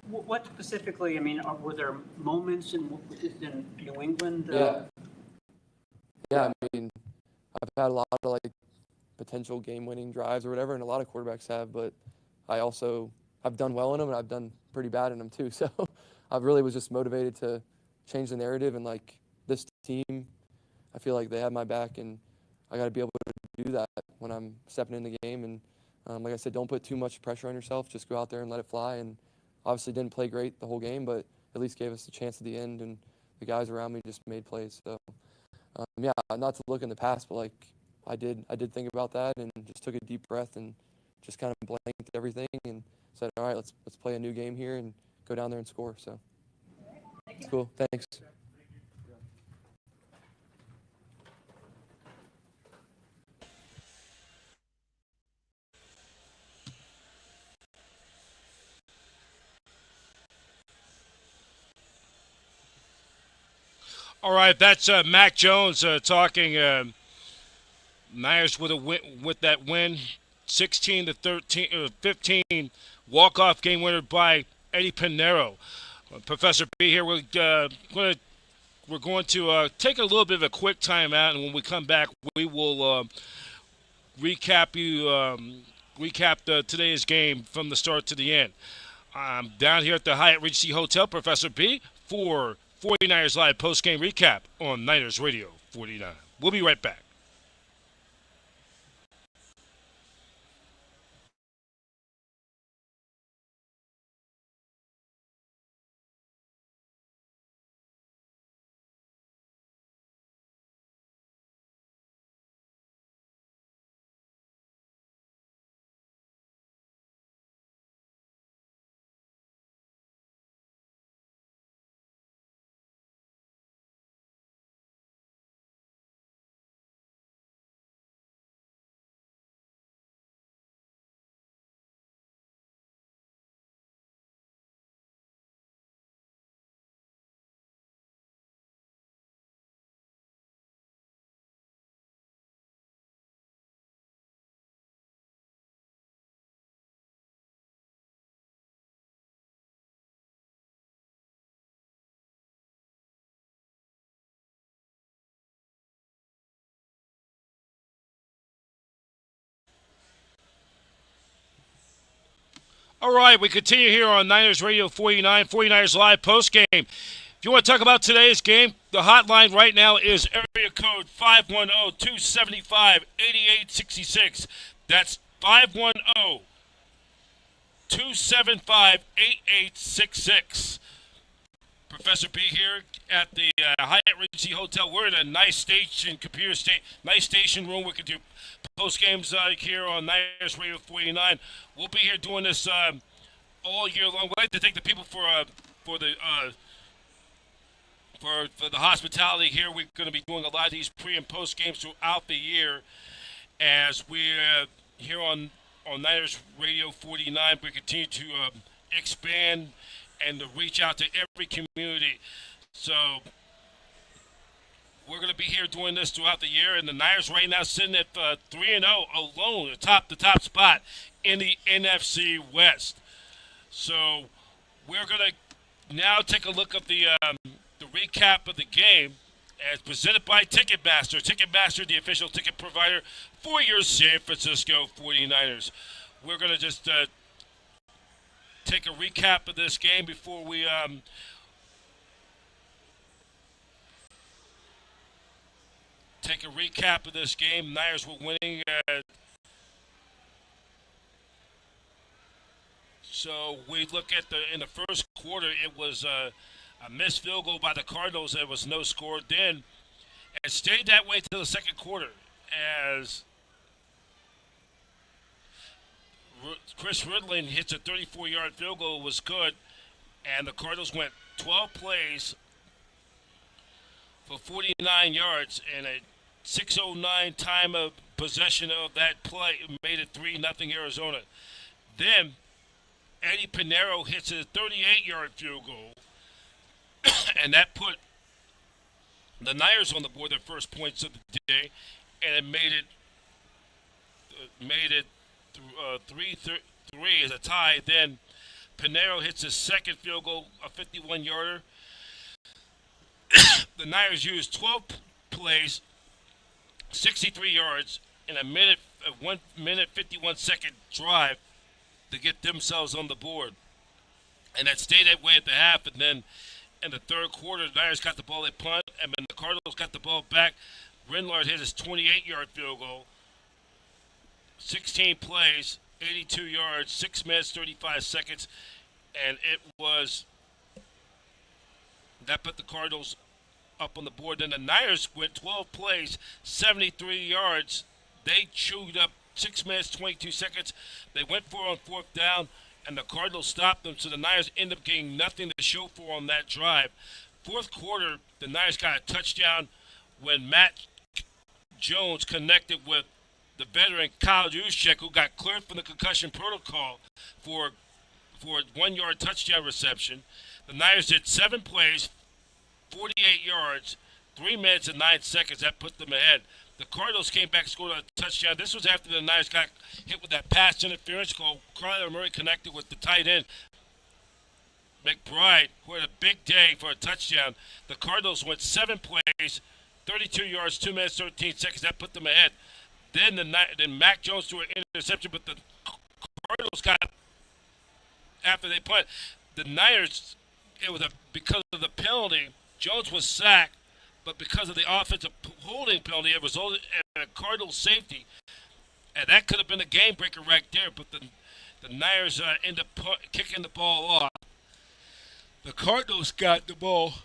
What specifically, I mean, were there moments in New England? Yeah, I mean, I've had a lot of, like, potential game-winning drives or whatever, and a lot of quarterbacks have, but I've done well in them, and I've done pretty bad in them too. So I really was just motivated to change the narrative, and, like, this team, I feel like they have my back, and I got to be able to do that when I'm stepping in the game. And like I said, don't put too much pressure on yourself. Just go out there and let it fly. And obviously didn't play great the whole game, but at least gave us a chance at the end, and the guys around me just made plays. So yeah, not to look in the past, but, like, I did think about that and just took a deep breath and just kind of blanked everything and said, all right, let's play a new game here and go down there and score. So cool, thanks. All right, that's Mac Jones talking. Niners with a win, with that win, 16-15, walk-off game winner by Eddie Pinero. Professor B here. We're going to take a little bit of a quick time out, and when we come back, we will recap today's game from the start to the end. I'm down here at the Hyatt Regency Hotel, Professor B, for 49ers Live post-game recap on Niners Radio 49. We'll be right back. All right, we continue here on Niners Radio 49, 49ers Live postgame. If you want to talk about today's game, the hotline right now is area code 510-275-8866. That's 510-275-8866. Professor P here at the Hyatt Regency Hotel. We're in a nice station, nice station room. We can do post games here on Niners Radio 49. We'll be here doing this all year long. We'd like to thank the people for the hospitality here. We're going to be doing a lot of these pre and post games throughout the year as we're here on Niners Radio 49. We continue to expand and to reach out to every community. So we're going to be here doing this throughout the year, and the Niners right now sitting at 3-0 alone, the top spot in the NFC West. So we're going to now take a look at the recap of the game as presented by Ticketmaster. Ticketmaster, the official ticket provider for your San Francisco 49ers. We're going to just take a recap of this game before we take a recap of this game. Niners were winning. So we look at in the first quarter, it was a missed field goal by the Cardinals. There was no score then. It stayed that way till the second quarter as Chris Ridling hits a 34-yard field goal. Was good, and the Cardinals went 12 plays for 49 yards and a 6:09 time of possession of that play made it 3-0 Arizona. Then Eddie Pinheiro hits a 38-yard field goal, and that put the Niners on the board, their first points of the day, and it made it 3-3 as a tie. Then Pinheiro hits his second field goal, a 51-yarder. The Niners used 12 plays, 63 yards, in a 1 minute 51-second drive to get themselves on the board. And that stayed that way at the half, and then in the third quarter, the Niners got the ball, they punt, and then the Cardinals got the ball back. Renlard hit his 28-yard field goal, 16 plays, 82 yards, 6 minutes, 35 seconds, and that put the Cardinals up on the board. Then the Niners went 12 plays, 73 yards. They chewed up 6 minutes, 22 seconds. They went for it on fourth down, and the Cardinals stopped them, so the Niners ended up getting nothing to show for on that drive. Fourth quarter, the Niners got a touchdown when Matt Jones connected with the veteran Kyle Juszczyk, who got cleared from the concussion protocol for a 1-yard touchdown reception. The Niners did 7 plays, 48 yards, 3 minutes and 9 seconds. That put them ahead. The Cardinals came back and scored a touchdown. This was after the Niners got hit with that pass interference call. Kyler Murray connected with the tight end, McBride, who had a big day for a touchdown. The Cardinals went 7 plays, 32 yards, 2 minutes, 13 seconds. That put them ahead. Then Mac Jones threw an interception, but the Cardinals got, after they punt, the Niners, because of the penalty, Jones was sacked, but because of the offensive holding penalty, it resulted in a Cardinals safety. And that could have been a game breaker right there, but the Niners end up kicking the ball off. The Cardinals got the ball,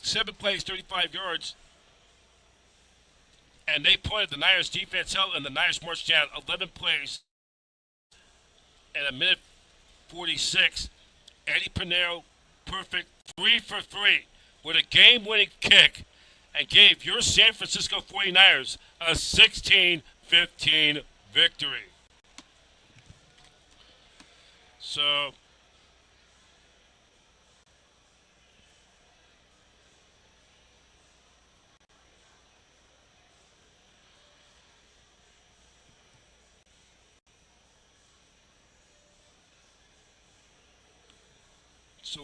7 plays, 35 yards, and they punted. The Niners defense held, and the Niners marched down 11 plays and a minute 46. Eddie Pinheiro, perfect, 3 for 3 with a game-winning kick, and gave your San Francisco 49ers a 16-15 victory. So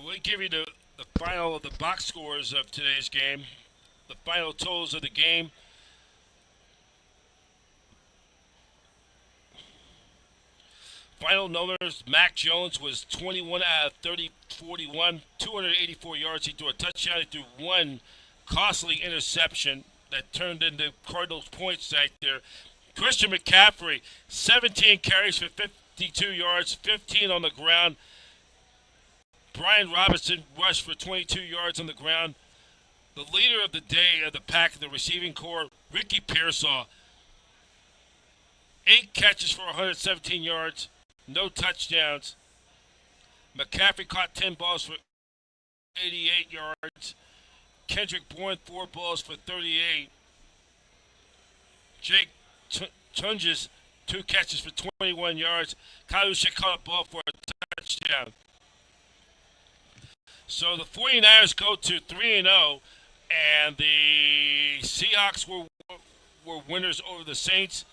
we'll give you the final of the box scores of today's game. The final totals of the game. Final numbers, Mac Jones was 21 out of 30, 41, 284 yards. He threw a touchdown. He threw one costly interception that turned into Cardinals points right there. Christian McCaffrey, 17 carries for 52 yards, 15 on the ground. Brian Robinson rushed for 22 yards on the ground. The leader of the day of the pack of the receiving corps, Ricky Pearsall, 8 catches for 117 yards, no touchdowns. McCaffrey caught 10 balls for 88 yards. Kendrick Bourne, 4 balls for 38. Jake Tunges, 2 catches for 21 yards. Kaiusha caught a ball for a touchdown. So the 49ers go to 3-0, and the Seahawks were winners over the Saints.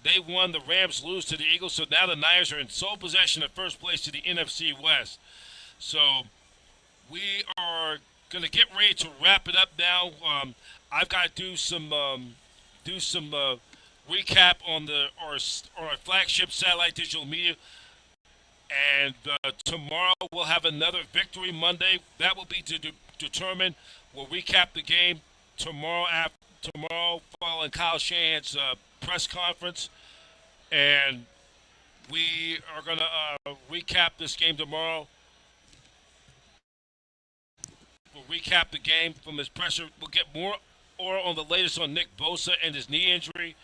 They won, the Rams lose to the Eagles, so now the Niners are in sole possession of first place to the NFC West. So we are going to get ready to wrap it up now. I've got to do some recap on our flagship satellite digital media. And tomorrow we'll have another Victory Monday. That will be to determine. We'll recap the game tomorrow following Kyle Shanahan's press conference. And we are going to recap this game tomorrow. We'll recap the game from his presser. We'll get more on the latest on Nick Bosa and his knee injury.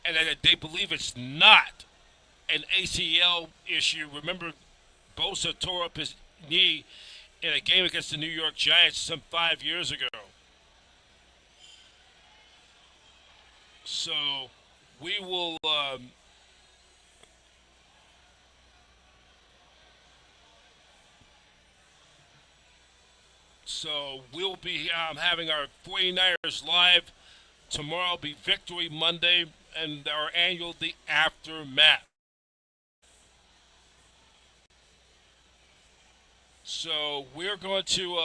And they believe it's not an ACL issue. Remember, Bosa tore up his knee in a game against the New York Giants some 5 years ago. So we will we'll be having our 49ers live. Tomorrow will be Victory Monday and our annual The Aftermath. So we're going to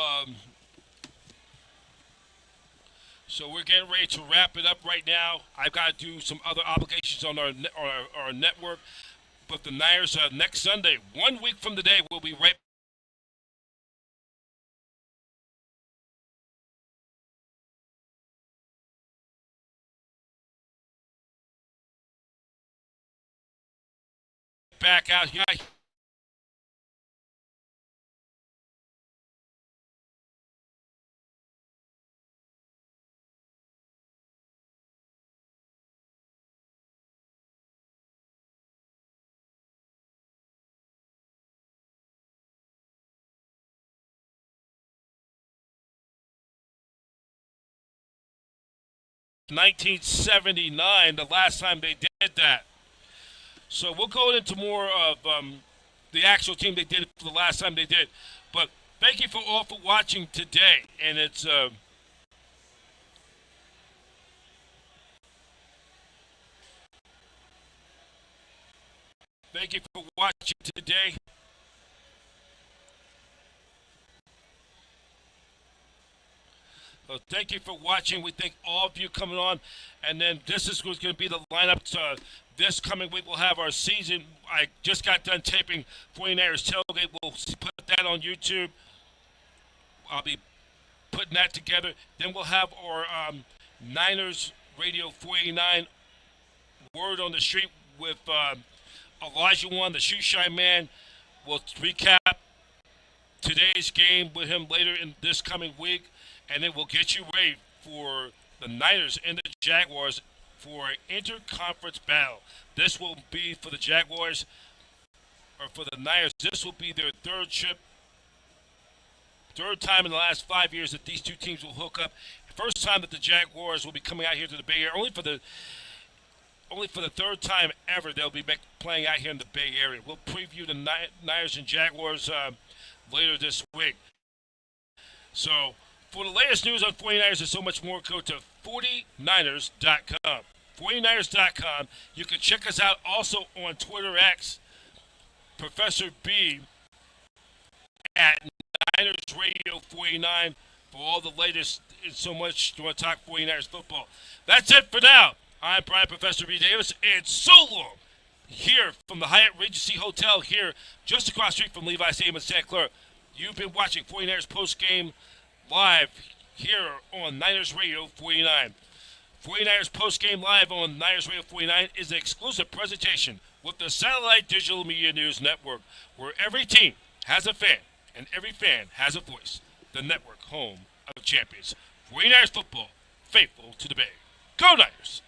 we're getting ready to wrap it up right now. I've got to do some other obligations on our network. But the Niners next Sunday, 1 week from today, we'll be right back out here. 1979, the last time they did that. So we'll go into more of the actual team they did for the last time they did. But thank you all for watching today. And it's thank you for watching today. So thank you for watching. We thank all of you coming on. And then this is what's going to be the lineup. This coming week we'll have our season. I just got done taping 49ers Tailgate. We'll put that on YouTube. I'll be putting that together. Then we'll have our Niners Radio 489 Word on the Street with Elijah One, the Shoe Shine Man. We'll recap today's game with him later in this coming week. And then we'll get you ready for the Niners and the Jaguars for an interconference battle. This will be for the Jaguars, or for the Niners. This will be their third time in the last 5 years that these two teams will hook up. First time that the Jaguars will be coming out here to the Bay Area. Only for the third time ever they'll be playing out here in the Bay Area. We'll preview the Niners and Jaguars later this week. So, for the latest news on 49ers and so much more, go to 49ers.com. 49ers.com. You can check us out also on Twitter X, Professor B, at Niners Radio 49 for all the latest and so much. You want to talk 49ers football. That's it for now. I'm Brian Professor B. Davis, and so long here from the Hyatt Regency Hotel here just across the street from Levi's Stadium in Santa Clara. You've been watching 49ers Postgame live here on Niners Radio 49. 49ers Postgame live on Niners Radio 49 is an exclusive presentation with the Satellite Digital Media News Network, where every team has a fan and every fan has a voice. The network home of champions. 49ers football, faithful to the Bay. Go Niners!